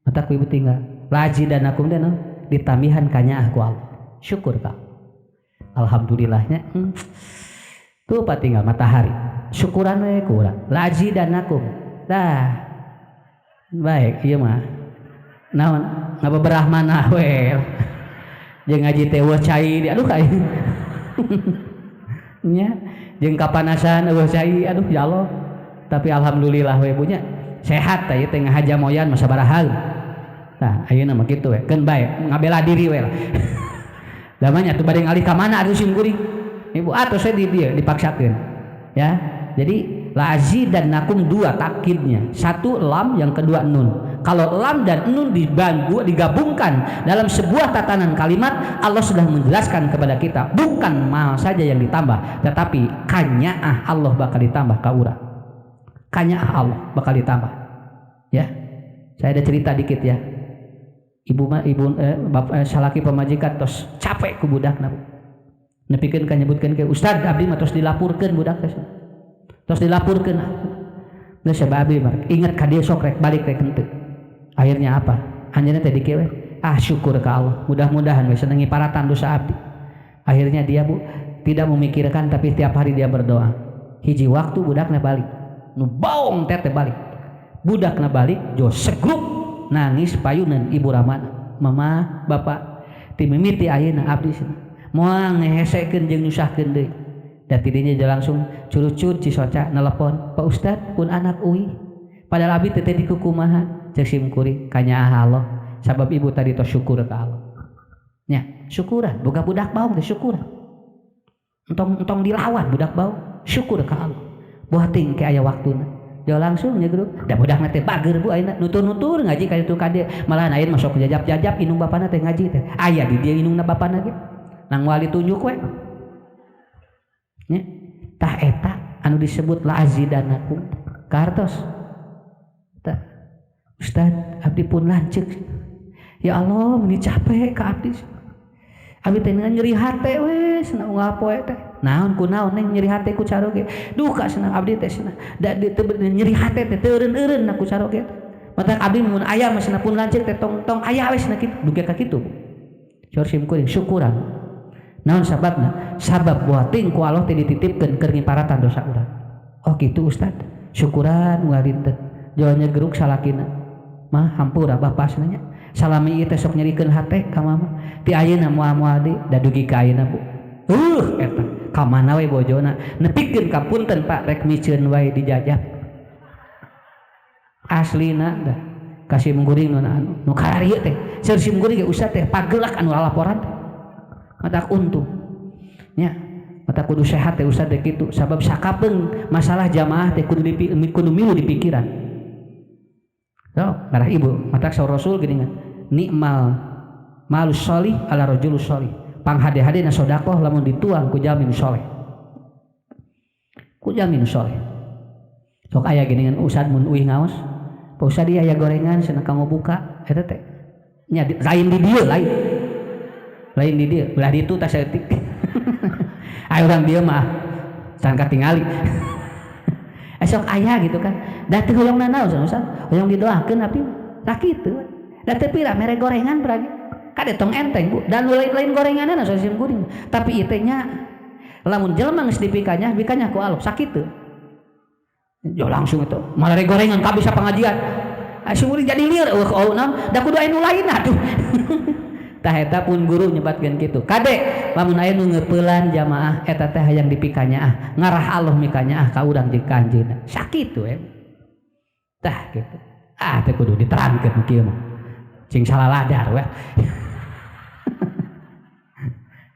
mata ku ibu tinggal lajidannakum teh naon ditambihan kanyaah ku Allah syukur ka alhamdulillahnya tuh patinggal matahari syukuran we ku urang lajidannakum dah baik ieu mah naon ngabeberahmana we jeung ngaji teh eueuh cai aduh ka nya jeung kapanasan eueuh cai aduh ya Allah tapi alhamdulillah we punya sehat teh teh ngahaja moyan mah sabaraha tah ayeuna mah kitu we keun bae ngabela diri we lah damanya tuh bade ngalih ka mana atuh sim guring ibu atuh saya di dieu dipaksakeun ya jadi la azidannakum 2 takkidnya satu lam yang kedua nun. Kalau lam dan nun digabungkan dalam sebuah tatanan kalimat, Allah sudah menjelaskan kepada kita bukan mal saja yang ditambah, tetapi kanyaah Allah bakal ditambah ka urang. Kanyaah Allah bakal ditambah. Ya. Saya ada cerita dikit ya. Ibu bapak salaki pamajikan tos capek ku budakna. Nepikeun ka nyebutkeun ke Ustad abdi mah tos dilapurkeun budak teh. Tos dilapurkeun. Geus abdi mah inget ka dieu sok rek balik rek henteu. Akhirnya apa? Anjeunna teh dikeu syukur ke Allah. Mudah-mudahan we senengi paratan dosa abdi. Akhirnya dia Bu tidak memikirkan tapi setiap hari dia berdoa. Hiji waktu budakna balik. Nu baong teh balik. Budakna balik jo segruk nangis payunan ibu ramana. Mama, bapak, ti mimiti ayeuna abdi cenah. moal ngehesekeun jeung nyusahkeun deui. Da tidinya dia langsung curucut Cisoca nelepon, "Pak Ustad pun anak uwi." Padahal abdi teh di kumaha cek simkuring kanyaah Allah sabab ibu tadi tos syukur ka Allah. Nya, syukuran boga budak baung teh syukuran. Entong dilawan budak baung, syukur ka Allah. Buah ting ke aya waktuna. Dia langsung nya grup, da budak teh bager bu ayeuna nutur-nutur ngaji ka ditu ka dieu. Malahan ayeuna masuk jajab-jajab inung bapana teh ngaji teh. Aya di dieu inungna bapana ge. Nang wali tunjuk we. Nya, tah eta anu disebut la azidanakum kartos. Tah. Ustaz, abdi pun lanceuk. Ya Allah, meuni capek ka abdi. Abdi teh nyeri hate we cenah unggal poe teh. Naon kunaon neng nyeri hate ku caroge. Duka cenah abdi teh cenah. Da di teu nyeri hate teh teu eureun-eureun na ku caroge. Mata abdi mun aya mah cenah pun lanceuk teh tong aya we cenah kitu. Duga ka kitu. Cor simkuring syukuran. Naon sababna? Sabab buah ting ku Allah teh dititipkeun keur ngiparatan dosa urang. Oh kitu Ustaz. Syukuran ngalinten. Jawanya geruk salakina. Mah hampura bapak cenah. Salami ieu teh sok nyerikeun hate ka mama. Ti ayeuna moal-moal deui da dugi ka ayeuna Bu. Eta ka mana we bojona nepikeun ka punten Pak rek miceun wae dijajab. Aslina dah kasih mungguring nu kararieu teh. Seur si mungguring ge usah teh pagelak anu laporan teh. Mata untung. Nya, mata kudu sehat teh usah teh kitu sabab sakapeung masalah jamaah teh kudu milu di pikiran. So, darah ibu, mata saur Rasul geuningan. Nikmal malus sholih ala rajulus sholih. Panghade-hadena sedekah lamun dituang ku jamin soleh. Ku jamin soleh. Sok aya geuningan Ustad mun uih ngaos. Pak Ustad ieu aya gorengan cenah kanggo buka eta teh. Nya lain di dieu lain. Lain di dieu, belah ditu tas saeutik. Aya urang dieu mah can katingali. Esok aya gitu kan. Da teu hoyongna naon Ustaz? Hoyong didoakeun abdi. Tah kitu. Da teu pira mere gorengan berarti. Kade tong enteng Bu. Dan lain gorenganna sasim kuring. Tapi ieu teh nya lamun jelema geus dipikanya, bikanya ku Allah sakitu. Jo langsung itu. Malah re gorengan kabisa pengajian. Asa kuring jadi lieur eueuh naon? Da kudu aya nu lain atuh. Tah eta pun guru nyebatkeun kitu. Kade lamun aya nu ngeupelan jamaah eta teh hayang dipikanya ngarah Allah mikanya ka urang jeung ka anjeunna. Sakitu tah kitu. Teh kudu diterangkeun kieu mah. Cing salah ladar we.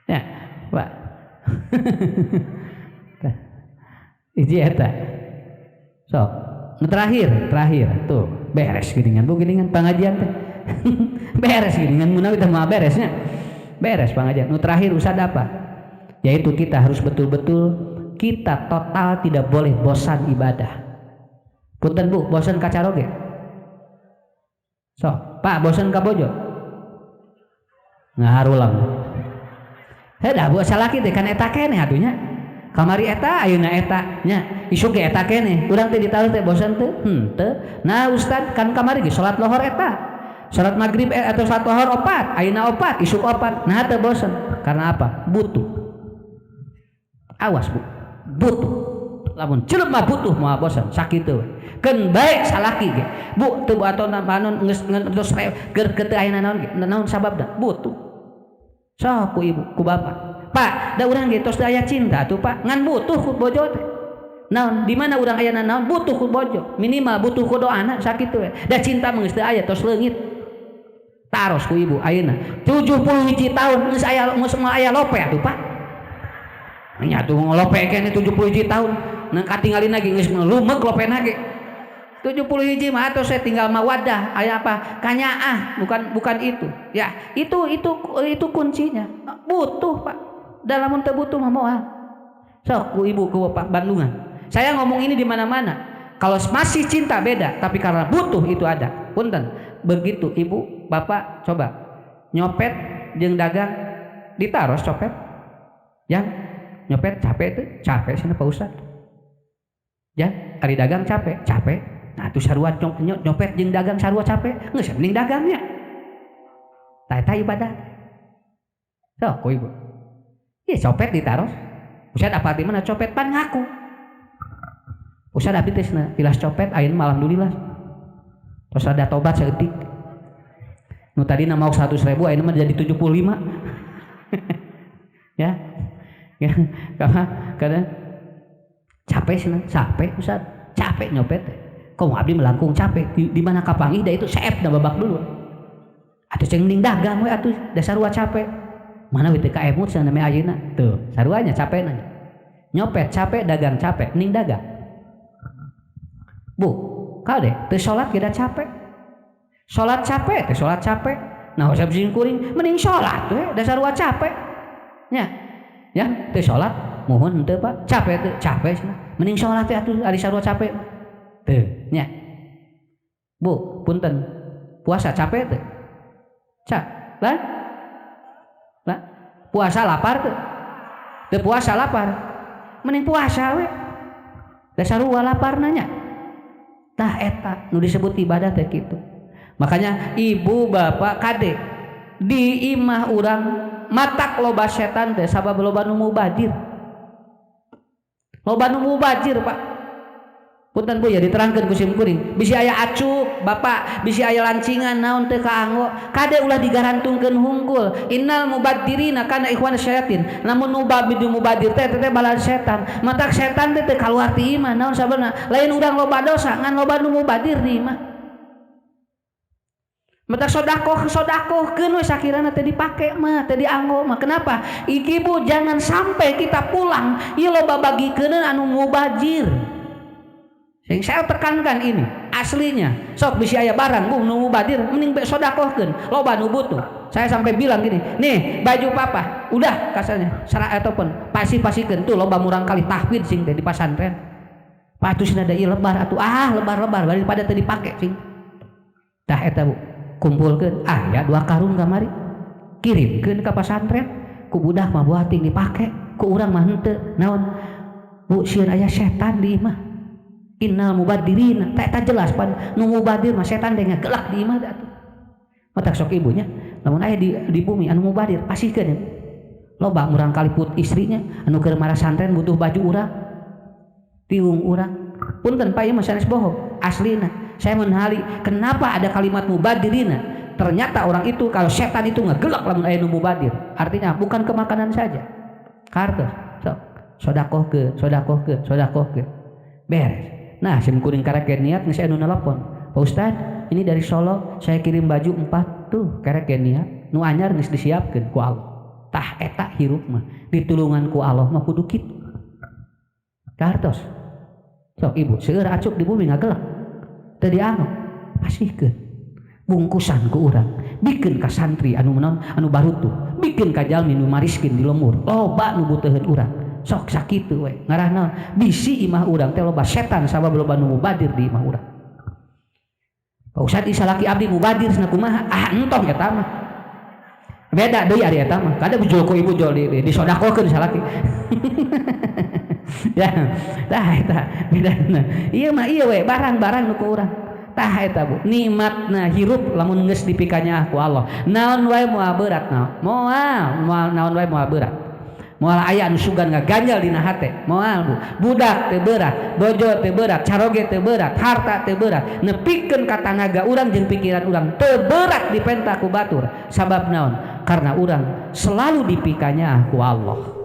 Ya, Pak. Tah. Iji eta. Sok, terakhir tuh beres geuningan Bu geuningan pangajian teh. Beres geuningan mun teh mah beresnya. Beres pangajian. Nu terakhir Ustaz apa? Yaitu kita harus betul-betul kita total tidak boleh bosan ibadah. Punten Bu, bosan ka caroge. So, Pak bosan ka bojo. Ngaharulang. Heuh Bu salaki teh kan eta keneh atunya. Kamari eta ayeuna eta nya isuk ge eta keneh. Urang teh ditaruh teh bosan teu? Teu. Nah Ustad kan kamari ge salat lohor eta. Salat maghrib atau salat lohor 4, ayeuna 4, isuk 4. Nah teu bosan. Karena apa? Butuh. Awas Bu. Butuh. Lamun ceuleuh mah butuh moal bosan sakitu. Keun bae salaki ge. Bu teu atona panon geus keur teu ayeuna naon ge. Naon sababna? Butuh. Sok ku ibu, ku bapak. Pak, da urang ge tos aya cinta tuh Pak. Ngan butuh ku bojo teh. Naon di mana urang aya naon butuh ku bojo. Minimal butuh ku doana sakitu we. Da cinta mah geus teu aya tos leungit. Taros ku ibu ayeuna 71 tahun geus aya lope atuh Pak. Nya tuh lope keneh 71 tahun. Nang katingalin lagi geus lumek lopena ge. 71 mah atuh saya tinggal mawadah aya apa? Kanyaah, bukan itu. Ya, itu kuncinya. Butuh Pak. Dalam teu butuh mah moal. Sok ku ibu ku bapak Bandungan. Saya ngomong ini di mana-mana. Kalau masih cinta beda, tapi karena butuh itu ada. Punten. Begitu ibu, bapak coba nyopet jeung dagang ditaros copet. Yang nyopet capek tuh, capek cenah Pak Ustad. Ya, ari dagang capek. Nah, tuh sarua nyopet jeung dagang sarua capek, geus mending dagangnya. Tah eta ibadah. Sok ku ibu. Ieu copet ditaros. Ustad apa di mana copet pan ngaku. Ustad abdi teh tilas copet ayeuna mah alhamdulillah. Tos ada tobat saeutik. Nu tadina mau 100.000 ayeuna mah jadi 75. Ya, ya, karena capek sih, capek Ustaz, capek nyopet. Kok abdi melangkung capek di mana kapangi da itu seep da babak dulu. Atuh ceng ning dagang we atuh dasar sarua capek. Mana we teu ka emut cenah namanya ayeuna. Tuh, saruanya capek nanya. Nyopet capek, dagang capek, ning dagang. Bu, kade teu salat ge da capek. Salat capek, teu salat capek. Nah, usah bising kuring mending salat we da sarua capek. Ya, ya, teu salat, mohon henteu Pak, capek teu, capek cenah. Mending salat teh atuh ari sarua capek. Teu, nya. Bu, punten. Puasa capek teu? Lah? Lah, puasa lapar teu? Teu puasa lapar. Mending puasa we. Da sarua lapar nanya. Tah eta nu disebut ibadah teh kitu. Makanya ibu bapak kade di imah urang matak loba setan teh sabab loba nu mubazir. Loba nu mubazir Pak. Punten Bu ya diterangkeun ku sim kuring. Bisi aya acuk Bapak, bisi aya lancingan naon teu kaanggo. Kade ulah digarantungkeun hungkul. Innal mubadzirina kana ikhwan syayatin. Lamun nu mubadzir teh bala setan. Matak setan teh teu kaluar ti imah naon sabeuna. Lain urang loba dosa ngan loba nu mubadzir di imah. Mata sodakoh we sakirana teh dipake mah teh dianggo mah. Kenapa? Ibu jangan sampai kita pulang ieu loba bagikeun anu mubazir. Sing saya tekankan ini aslinya. Sok bisi aya barang nu mubazir mending sodakohkeun loba nu butuh. Saya sampai bilang gini, nih baju papa udah kasarnya sara ataupun pasi-pasikeun tuh loba murang kali tahfidz sing teh di pasantren. Patusna da ieu lebar atuh lebar daripada teu dipake sing. Tah eta Bu. Kumpulkan aya 2 karung kamari kirimkeun ka pasantren ku budak mah buah ting dipake ku urang mah henteu naon Bu sieun aya setan di imah innal mubadirina eta jelas pan nu mubadir mah setan denge gelak di imah atuh matak sok ibunya lamun aya di bumi anu mubadir pasikeun loba urang kaliput istrinya anu keur marah santren butuh baju urang tiung urang punten Pak ieu mah sanes bohong aslina. Saya menhali kenapa ada kalimat mubadirina. Ternyata orang itu kalau setan itu ngegelak lamun aya nu mubadir. Artinya bukan ke makanan saja. Kartos, sodakohkeun. Beres. Nah, sim kuring karek niat geus anu nelpon. Pak Ustad, ini dari Solo, saya kirim baju 4 tuh karek niat. Nu anyar geus disiapkeun ku Allah. Tah eta hirup mah ditulungan ku Allah mah kudu kitu. Kartos. Sok ibu, seueur acuk di bumi ngagelak. Tadi anu pasihkeun bungkusan ku urang bikin ka santri anu menon anu barutu bikin ka jalmi nu mariskin di lemur loba nu butuheun urang sok sakitu we ngarah naon bisi imah urang teh loba setan sabab loba nu mubadir di imah urang. Pak Ustad isalaki abdi mubadir cenah kumaha entong eta mah beda deui ari eta mah kada bujul ku ibu jol disodakokeun salaki. Ya, tah eta bedana. Ieu mah ieu we barang-barang nu ku urang. Tah eta Bu, nikmatna hirup lamun geus dipikanya ku Allah. Naon wae moal berat naon. Moal naon wae moal berat. Moal aya anu sugan ngaganjal dina hate. Moal Bu. Budak teu berat, bojo teu berat, caroge teu berat, harta teu berat. Nepikeun ka tanaga urang jeung pikiran urang teu berat dipenta ku batur. Sabab naon? Karena urang selalu dipikanya ku Allah.